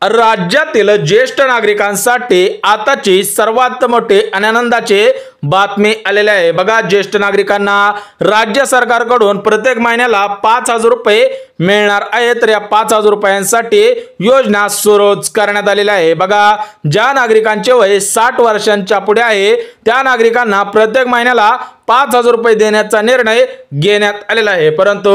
राज्यातील ज्येष्ठ नागरिकांसाठी आताची सर्वात मोठी आणि आनंदाची बातमी आलेली आहे। बघा, ज्येष्ठ नागरिकांना राज्य सरकारकडून प्रत्येक महिन्याला 5,000 रुपये मिळणार आहे। तर या 5,000 रुपयांसाठी योजना सुरू करण्यात आलेली आहे। बघा, ज्या नागरिकांचे वय 60 वर्षांच्या पुढे आहे त्या नागरिकांना प्रत्येक महिन्याला 5,000 रुपये देण्याचा निर्णय घेण्यात आलेला आहे। परंतु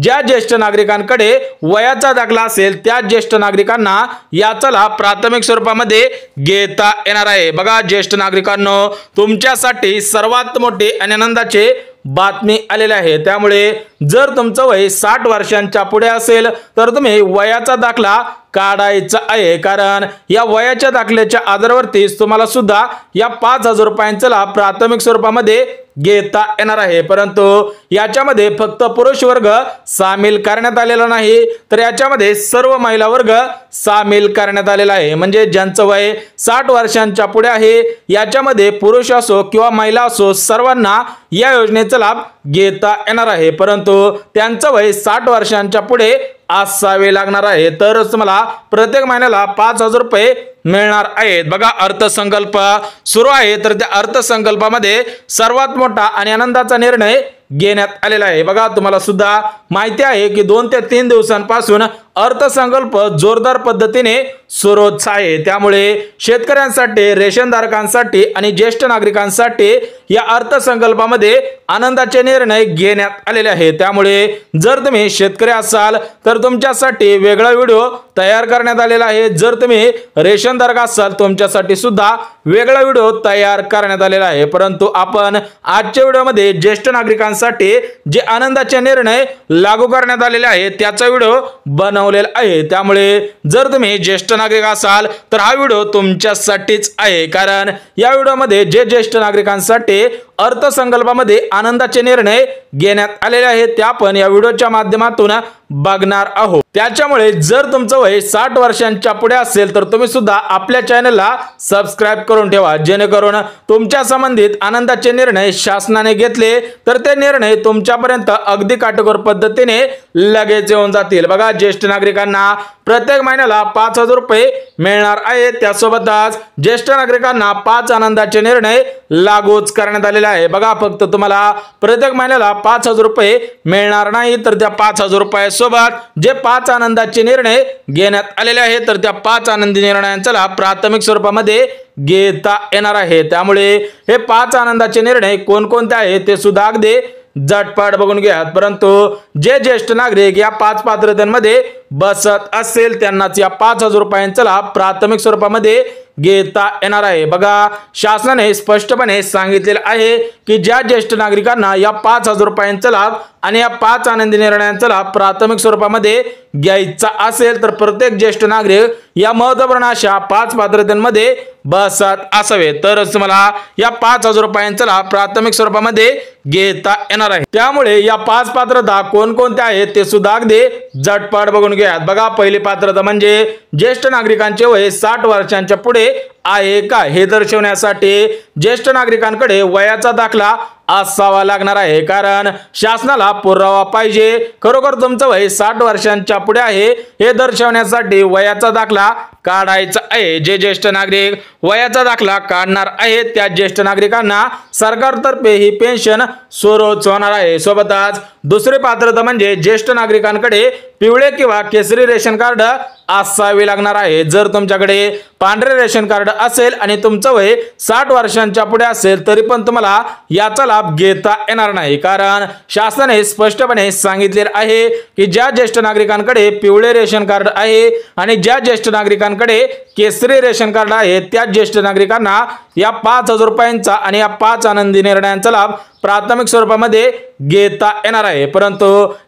ज्या ज्येष्ठ नागरिकांकडे वयाचा दाखला असेल त्या ज्येष्ठ नागरिकांना याचा लाभ प्राथमिक स्वरूपामध्ये घेता येणार आहे। बघा, ज्येष्ठ नागरिकांनो, तुमच्यासाठी सर्वात मोठी आणि आनंदाची बातमी आलेली आहे। त्यामुळे जर तुमचं वय 60 वर्षांच्या पुढे असेल तर तुम्ही वयाचा दाखला काढायचा आहे, कारण या वयाच्या दाखल्याच्या आधारावरतीच तुम्हाला सुद्धा या 5,000 रुपयांचा लाभ प्राथमिक स्वरूपामध्ये घेता येणार आहे। परंतु याच्यामध्ये फक्त पुरुष वर्ग सामील करण्यात आलेला नाही, तर याच्यामध्ये सर्व महिला वर्ग सामील करण्यात आलेला आहे। म्हणजे ज्यांचं वय 60 वर्षांच्या पुढे आहे याच्यामध्ये पुरुष असो किंवा महिला असो सर्वांना या योजनेचा लाभ घेता येणार आहे। परंतु त्यांचं वय 60 वर्षांच्या पुढे असावे लागणार आहे, तरच तुम्हाला प्रत्येक महिन्याला 5,000 रुपये मिळणार आहेत। बघा, अर्थसंकल्प सुरू आहे, तर त्या अर्थसंकल्पामध्ये सर्वात मोठा आणि आनंदाचा निर्णय घेण्यात आलेला आहे। बघा, तुम्हाला सुद्धा माहिती आहे की 2 ते 3 दिवसांपासून अर्थसंकल्प जोरदार पद्धतीने सुरूच आहे। त्यामुळे शेतकऱ्यांसाठी, रेशनधारकांसाठी आणि ज्येष्ठ नागरिकांसाठी या अर्थसंकल्पामध्ये आनंदाचे निर्णय घेण्यात आलेले आहेत। त्यामुळे जर तुम्ही शेतकरी असाल तर तुमच्यासाठी वेगळा व्हिडिओ तयार करण्यात आलेला आहे। जर तुम्ही रेशनधारक असाल तुमच्यासाठी सुद्धा वेगळा व्हिडिओ तयार करण्यात आलेला आहे। परंतु आपण आजच्या व्हिडिओमध्ये ज्येष्ठ नागरिकांसाठी जे आनंदाचे निर्णय लागू करण्यात आलेले आहेत त्याचा व्हिडिओ बनवलेला आहे। त्यामुळे जर तुम्ही ज्येष्ठ नागरिक असाल तर हा व्हिडिओ तुमच्यासाठीच आहे, कारण या व्हिडिओमध्ये जे ज्येष्ठ नागरिकांसाठी अर्थसंकल्पामध्ये आनंदाचे निर्णय घेण्यात आलेले आहेत ते आपण या व्हिडिओच्या माध्यमातून बघणार आहोत। त्याच्यामुळे जर तुमचं वय 60 वर्षांच्या पुढे असेल तर तुम्ही सुद्धा आपल्या चॅनलला सबस्क्राइब करून ठेवा, जेणेकरून तुमच्या संबंधित आनंदाचे निर्णय शासनाने घेतले तर ते निर्णय तुमच्यापर्यंत अगदी काटेकोर पद्धतीने लगेच येऊन जातील। बघा, ज्येष्ठ नागरिकांना प्रत्येक महिन्याला 5,000 रुपये मिळणार आहेत। त्यासोबतच ज्येष्ठ नागरिकांना 5 आनंदाचे निर्णय लागूच करण्यात आलेले आहे। बघा, फक्त तुम्हाला प्रत्येक महिन्याला 5,000 रुपये मिळणार नाही, तर त्या 5,000 रुपयासोबत जे 5 आनंदाचे निर्णय घेण्यात आलेले आहेत तर त्या 5 आनंदी निर्णयांचा लाभ प्राथमिक स्वरूपामध्ये घेता येणार आहे। त्यामुळे हे 5 आनंदाचे निर्णय कोणकोणते आहेत ते सुद्धा अगदी झटपट बघून घ्या। परंतु जे ज्येष्ठ नागरिक या 5 पात्रतेमध्ये बसत असेल त्यांनाच या 5,000 रुपयांचा लाभ प्राथमिक स्वरूपामध्ये घेता येणार आहे। बघा, शासनाने स्पष्टपणे सांगितलेले आहे की ज्या ज्येष्ठ नागरिकांना या 5,000 रुपयांचा लाभ आणि या 5 आनंदी निर्णयांचा लाभ प्राथमिक स्वरूपामध्ये घ्यायचा असेल तर प्रत्येक ज्येष्ठ नागरिक या महत्त्वपूर्ण अशा 5 पात्रतेमध्ये बसत असावे, तरच तुम्हाला या 5,000 रुपयांचा लाभ प्राथमिक स्वरूपामध्ये घेता येणार आहे। त्यामुळे या 5 पात्रता कोणकोणत्या आहेत ते सुद्धा अगदी झटपट बघून घ्या। बघा, पहिली पात्रता म्हणजे ज्येष्ठ नागरिकांचे वय 60 वर्षांच्या पुढे आहे का हे दर्शवण्यासाठी ज्येष्ठ नागरिकांकडे वयाचा दाखला असावा लागणार आहे, कारण शासनाला पुरावा पाहिजे खरोखर तुमचं वय 60 वर्षांच्या पुढे आहे हे दर्शवण्यासाठी वयाचा दाखला काढायचा आहे। जे ज्येष्ठ नागरिक वयाचा दाखला काढणार आहेत त्या ज्येष्ठ नागरिकांना सरकारतर्फे ही पेन्शन सुरूच होणार आहे। सोबतच दुसरी पात्रता म्हणजे ज्येष्ठ नागरिकांकडे पिवळे किंवा केसरी रेशन कार्ड असावे लागणार आहे। जर तुमच्याकडे पांढरे रेशन कार्ड असेल आणि तुमचं वय 60 वर्षांच्या पुढे असेल तरी पण तुम्हाला याचा लाभ घेता येणार नाही, कारण शासनाने स्पष्टपणे सांगितलेले आहे की ज्या ज्येष्ठ नागरिकांकडे पिवळे रेशन कार्ड आहे आणि ज्या ज्येष्ठ नागरिकांकडे केसरी रेशन कार्ड आहे त्या ज्येष्ठ नागरिकांना या 5,000 रुपयांचा आणि या 5 आनंदी निर्णयांचा लाभ प्राथमिक स्वरूपामध्ये घेता येणार आहे। परंतु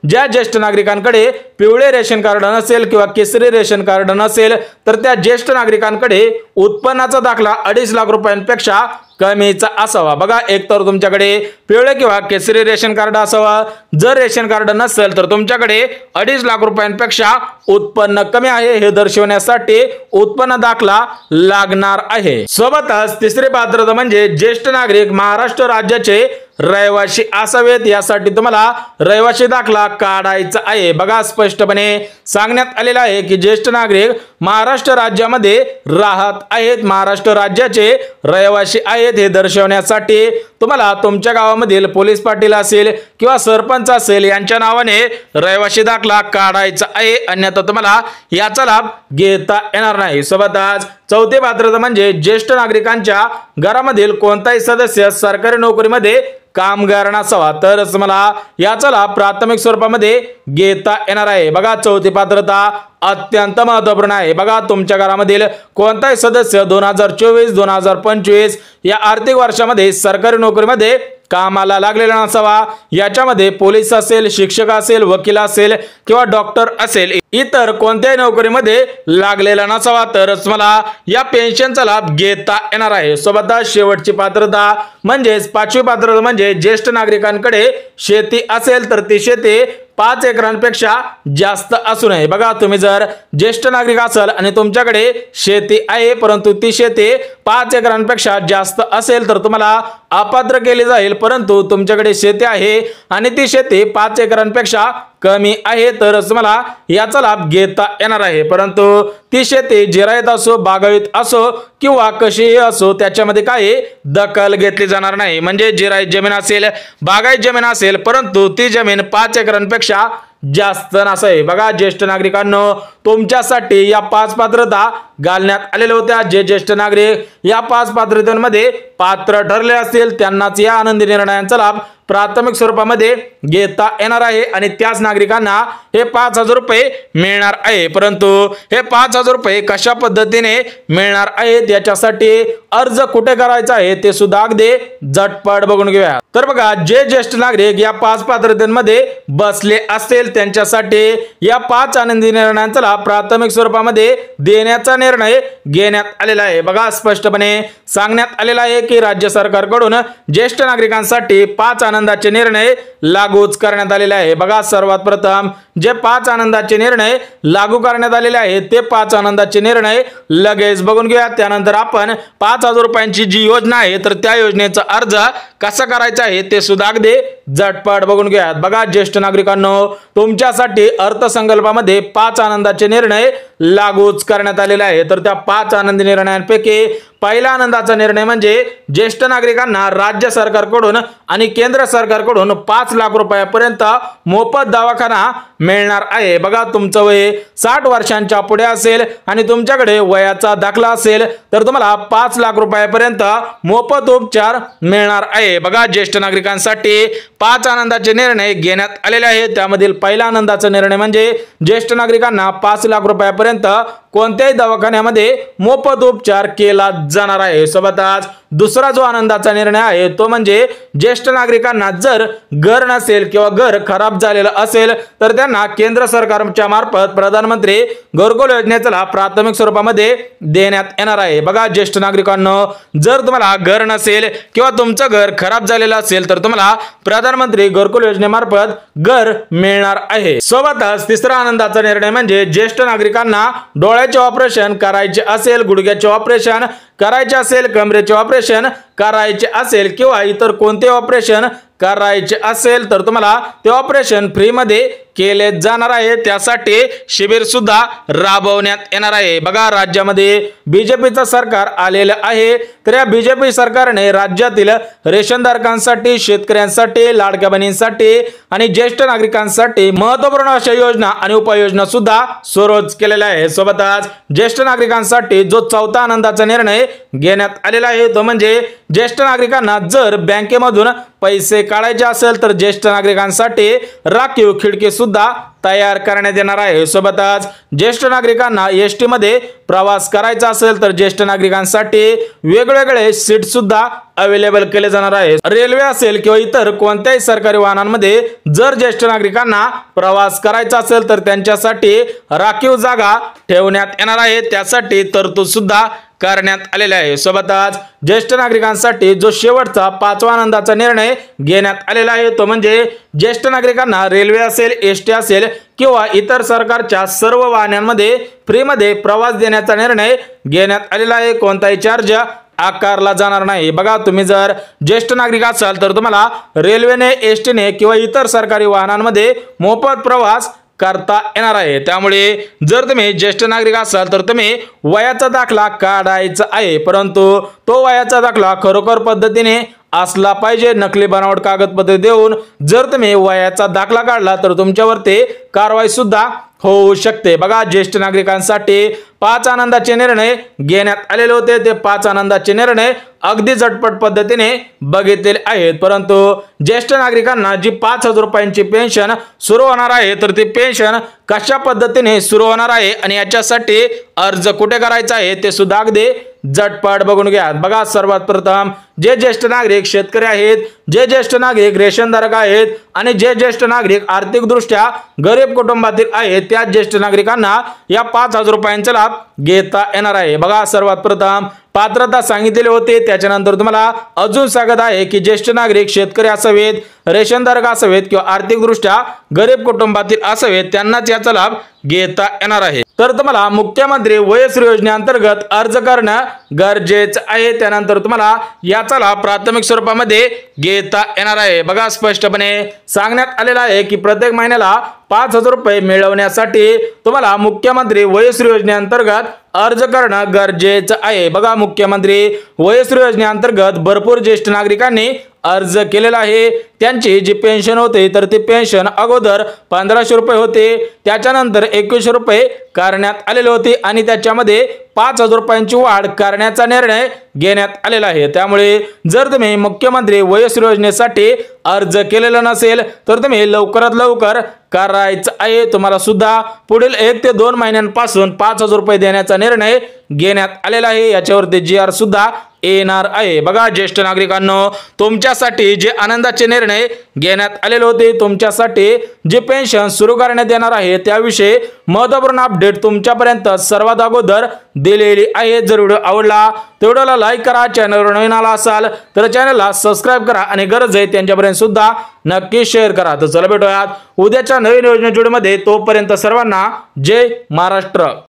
ज्या ज्येष्ठ नागरिकांकडे पिवळे रेशन कार्ड नसेल किंवा केसरी रेशन कार्ड नसेल तर त्या ज्येष्ठ नागरिकांकडे उत्पन्नाचा दाखला 2.5 लाख रुपयांपेक्षा कमीचा असावा। बघा, एक तर तुमच्याकडे पिवळे किंवा केसरी रेशन कार्ड असावा। जर रेशन कार्ड नसेल तर तुमच्याकडे 2.5 लाख रुपयांपेक्षा उत्पन्न कमी आहे हे दर्शवण्यासाठी उत्पन्न दाखला लागणार आहे। सोबतच तिसरी पात्रता म्हणजे ज्येष्ठ नागरिक महाराष्ट्र राज्याचे रहिवासी असावेत, यासाठी तुम्हाला रहिवासी दाखला काढायचा आहे। बघा, स्पष्टपणे सांगण्यात आलेलं आहे की ज्येष्ठ नागरिक महाराष्ट्र राज्यामध्ये राहत आहेत, महाराष्ट्र राज्याचे रहिवासी आहेत हे दर्शवण्यासाठी तुम्हाला तुमच्या गावामधील पोलीस पाटील असेल किंवा सरपंच असेल यांच्या नावाने रहिवासी दाखला काढायचा आहे, अन्यथा तुम्हाला याचा लाभ घेता येणार नाही। सोबतच चौथी पात्रता म्हणजे ज्येष्ठ नागरिकांच्या घरामधील कोणताही सदस्य सरकारी नोकरीमध्ये कामगार नसावा, तरच मला याचा लाभ प्राथमिक स्वरूपामध्ये घेता येणार आहे। बघा, चौथी पात्रता अत्यंत महत्त्वपूर्ण आहे। बघा, तुमच्या घरामधील कोणताही सदस्य 2024-2025 या आर्थिक वर्षामध्ये सरकारी नोकरीमध्ये कामाला लागलेला नसावा। याच्यामध्ये पोलीस असेल, शिक्षक असेल, वकील असेल किंवा डॉक्टर असेल, इतर कोणत्याही नोकरीमध्ये लागलेला नसावा, तरच मला या पेन्शनचा लाभ घेता येणार आहे। सोबतच शेवटची पात्रता म्हणजेच पाचवी पात्रता म्हणजे ज्येष्ठ नागरिकांकडे शेती असेल तर ती शेती 5 एकरांपेक्षा जास्त असू नये। बघा, तुम्ही जर ज्येष्ठ नागरिक असाल आणि तुमच्याकडे शेती आहे परंतु ती शेती 5 एकरांपेक्षा जास्त असेल तर तुम्हाला अपात्र केली जाईल, परंतु तुमच्याकडे शेती आहे आणि ती शेती 5 एकरांपेक्षा कमी आहे तरच मला याचा लाभ घेता येणार आहे। परंतु ती शेती जिरायत असो, बागायत असो किंवा कशीही असो त्याच्यामध्ये काही दखल घेतली जाणार नाही। म्हणजे जिरायत जमीन असेल, बागायत जमीन असेल, परंतु ती जमीन 5 एकरांपेक्षा जास्त नसावी। बघा, ज्येष्ठ नागरिकांनो, तुमच्यासाठी या 5 पात्रता घालण्यात आलेल्या होत्या। जे ज्येष्ठ नागरिक या 5 पात्रतांमध्ये पात्र ठरले असतील त्यांनाच या आनंदी निर्णयांचा लाभ प्राथमिक स्वरूपामध्ये घेता येणार आहे आणि त्याच नागरिकांना हे 5,000 रुपये मिळणार आहे। परंतु हे 5,000 रुपये कशा पद्धतीने मिळणार आहेत याच्यासाठी अर्ज कुठे करायचा आहे ते सुद्धा अगदी झटपट बघून घेऊया। तर बघा, जे ज्येष्ठ नागरिक या 5 पात्रतेमध्ये बसले असतील त्यांच्यासाठी या 5 आनंदी निर्णयांचा लाभ प्राथमिक स्वरूपामध्ये देण्याचा निर्णय घेण्यात आलेला आहे। बघा, स्पष्टपणे सांगण्यात आलेला आहे की राज्य सरकारकडून ज्येष्ठ नागरिकांसाठी 5 आनंदाचे निर्णय लागूच करण्यात आलेले आहे। बघा, सर्वात प्रथम जे 5 आनंदाचे निर्णय लागू करण्यात आलेले आहेत ते 5 आनंदाचे निर्णय लगेच बघून घेऊया। त्यानंतर आपण 5,000 रुपयांची जी योजना आहे तर त्या योजनेचा अर्ज कसा करायचा आहे ते सुद्धा अगदी झटपट बघून घेऊया। बघा, ज्येष्ठ नागरिकांनो, तुमच्यासाठी अर्थसंकल्पामध्ये 5 आनंदाचे निर्णय लागूच करण्यात आलेले आहे। तर त्या 5 आनंदी निर्णयांपैकी पहिला आनंदाचा निर्णय म्हणजे ज्येष्ठ नागरिकांना राज्य सरकारकडून आणि केंद्र सरकारकडून 5 लाख रुपयापर्यंत मोफत दवाखाना मिळणार आहे। बघा, तुमचं वय 60 वर्षांच्या पुढे असेल आणि तुमच्याकडे वयाचा दाखला असेल तर तुम्हाला 5 लाख रुपयापर्यंत मोफत उपचार मिळणार आहे। बघा, ज्येष्ठ नागरिकांसाठी 5 आनंदाचे निर्णय घेण्यात आलेले आहेत। त्यामधील पहिला आनंदाचा निर्णय म्हणजे ज्येष्ठ नागरिकांना 5 लाख रुपयापर्यंत कोणत्याही दवाखान्यामध्ये मोफत उपचार केला जाणार आहे। सोबतच दुसरा जो आनंदाचा निर्णय आहे तो म्हणजे ज्येष्ठ नागरिकांना जर घर नसेल किंवा घर खराब झालेलं असेल तर त्यांना केंद्र सरकारच्या मार्फत प्रधानमंत्री घरकुल योजनेचा लाभ प्राथमिक स्वरूपामध्ये देण्यात येणार आहे। बघा, ज्येष्ठ नागरिकांनो, जर तुम्हाला घर नसेल किंवा तुमचं घर खराब झालेलं असेल तर तुम्हाला प्रधानमंत्री घरकुल योजनेमार्फत घर मिळणार आहे। सोबतच तिसरा आनंदाचा निर्णय म्हणजे ज्येष्ठ नागरिकांना डोळ्याचे ऑपरेशन करायचे असेल, गुडघ्याचे ऑपरेशन करायचे असेल, कमरेचे ऑपरेशन करायचे असेल किंवा इतर कोणते ऑपरेशन करायचे असेल तर तुम्हाला ते ऑपरेशन फ्री मध्ये केले जाणार आहे। त्यासाठी शिबिर सुद्धा राबवण्यात येणार आहे। बघा, राज्यामध्ये बीजेपीचं सरकार आलेलं आहे तर या बीजेपी सरकारने राज्यातील रेशनधारकांसाठी, शेतकऱ्यांसाठी, लाडक्या बहिणींसाठी आणि ज्येष्ठ नागरिकांसाठी महत्त्वपूर्ण अशा योजना आणि उपाययोजना सुद्धा सुरू केलेल्या आहे। सोबतच ज्येष्ठ नागरिकांसाठी जो चौथा आनंदाचा निर्णय घेण्यात आलेला आहे तो म्हणजे ज्येष्ठ नागरिकांना जर बँकेमधून पैसे काढायचे असेल तर ज्येष्ठ नागरिकांसाठी राखीव खिडकी सुद्धा तयार करण्यात येणार आहे। सोबतच ज्येष्ठ नागरिकांना एसटी मध्ये प्रवास करायचा असेल तर ज्येष्ठ नागरिकांसाठी वेगवेगळे सीट सुद्धा अवेलेबल केले जाणार आहे। रेल्वे असेल किंवा इतर कोणत्याही सरकारी वाहनांमध्ये जर ज्येष्ठ नागरिकांना प्रवास करायचा असेल तर त्यांच्यासाठी राखीव जागा ठेवण्यात येणार आहे। त्यासाठी तरतूद सुद्धा करण्यात आलेला आहे। सोबतच ज्येष्ठ नागरिकांसाठी जो शेवटचा 5वा आनंदाचा निर्णय घेण्यात आलेला आहे तो म्हणजे ज्येष्ठ नागरिकांना रेल्वे असेल, एसटी असेल किंवा इतर सरकारच्या सर्व वाहनांमध्ये फ्रीमध्ये प्रवास देण्याचा निर्णय घेण्यात आलेला आहे। कोणताही चार्ज आकारला जाणार नाही। बघा, तुम्ही जर ज्येष्ठ नागरिक असाल तर तुम्हाला रेल्वेने, एसटीने किंवा इतर सरकारी वाहनांमध्ये मोफत प्रवास करता येणार आहे। त्यामुळे जर तुम्ही ज्येष्ठ नागरिक असाल तर तुम्ही वयाचा दाखला काढायचा आहे, परंतु तो वयाचा दाखला खरोखर पद्धतीने असला पाहिजे। नकली बनावट कागदपत्रे देऊन जर तुम्ही वयाचा दाखला काढला तर तुमच्यावरती कारवाई सुद्धा होऊ शकते। बघा, ज्येष्ठ नागरिकांसाठी 5 आनंदाचे निर्णय घेण्यात आलेले होते। ते 5 आनंदाचे निर्णय अगदी झटपट पद्धतीने बघितलेले आहेत, परंतु ज्येष्ठ नागरिकांना जी 5,000 रुपयांची पेन्शन सुरू होणार आहे तर ती पेन्शन कशा पद्धतीने सुरू होणार आहे आणि याच्यासाठी अर्ज कुठे करायचा आहे ते सुद्धा अगदी झटपट बघून घ्या। बघा, सर्वात प्रथम जे ज्येष्ठ नागरिक शेतकरी आहेत, जे ज्येष्ठ नागरिक रेशनधारक आहेत आणि जे ज्येष्ठ नागरिक आर्थिकदृष्ट्या गरीब कुटुंबातील आहेत त्या ज्येष्ठ नागरिकांना या 5,000 रुपयांचा लाभ घेता येणार आहे। बघा, सर्वात प्रथम पात्रता सांगितलेली होती, त्याच्यानंतर तुम्हाला अजून सांगत आहे की ज्येष्ठ नागरिक शेतकरी असावेत, रेशनधारक असावेत किंवा आर्थिकदृष्ट्या गरीब कुटुंबातील असावेत त्यांनाच याचा लाभ घेता येणार आहे। तर तुम्हाला मुख्यमंत्री वयश्री योजनेअंतर्गत अर्ज करणं गरजेचं आहे। त्यानंतर तुम्हाला याचा लाभ प्राथमिक स्वरूपामध्ये घेता येणार आहे। बघा, स्पष्टपणे सांगण्यात आलेलं आहे की प्रत्येक महिन्याला 5,000 रुपये मिळवण्यासाठी तुम्हाला मुख्यमंत्री वयश्री योजनेअंतर्गत अर्ज करणं गरजेचं आहे। बघा, मुख्यमंत्री वयश्री योजनेअंतर्गत भरपूर ज्येष्ठ नागरिकांनी अर्ज केलेला आहे। त्यांची जी पेन्शन होते तर ती पेन्शन अगोदर 1,500 रुपये होते, त्याच्यानंतर 2100 रुपये करण्यात आलेले होते आणि त्याच्यामध्ये 5,000 रुपयांची वाढ करण्याचा निर्णय घेण्यात आलेला आहे। त्यामुळे जर तुम्ही मुख्यमंत्री वयश्री योजनेसाठी अर्ज केलेला नसेल तर तुम्ही लवकरात लवकर करायचं आहे। तुम्हाला सुद्धा पुढील 1 ते 2 महिन्यांपासून 5,000 रुपये देण्याचा निर्णय घेण्यात आलेला आहे। याच्यावरती GR सुद्धा येणार आहे। बघा, ज्येष्ठ नागरिकांनो, तुमच्यासाठी जे आनंदाचे निर्णय घेण्यात आलेले होते, तुमच्यासाठी जे पेन्शन सुरू करण्यात येणार आहे त्याविषयी महत्त्वपूर्ण अपडेट तुमच्यापर्यंत सर्वात अगोदर दिलेली आहे। जर व्हिडिओ आवडला तर व्हिडिओला लाईक करा, चॅनलवर नवीन आला असाल तर चॅनलला सबस्क्राइब करा आणि गरज आहे त्यांच्यापर्यंत सुद्धा नक्की शेअर करा। तर चला भेटूयात उद्याच्या नवीन योजनेच्या व्हिडिओमध्ये, तोपर्यंत सर्वांना जय महाराष्ट्र।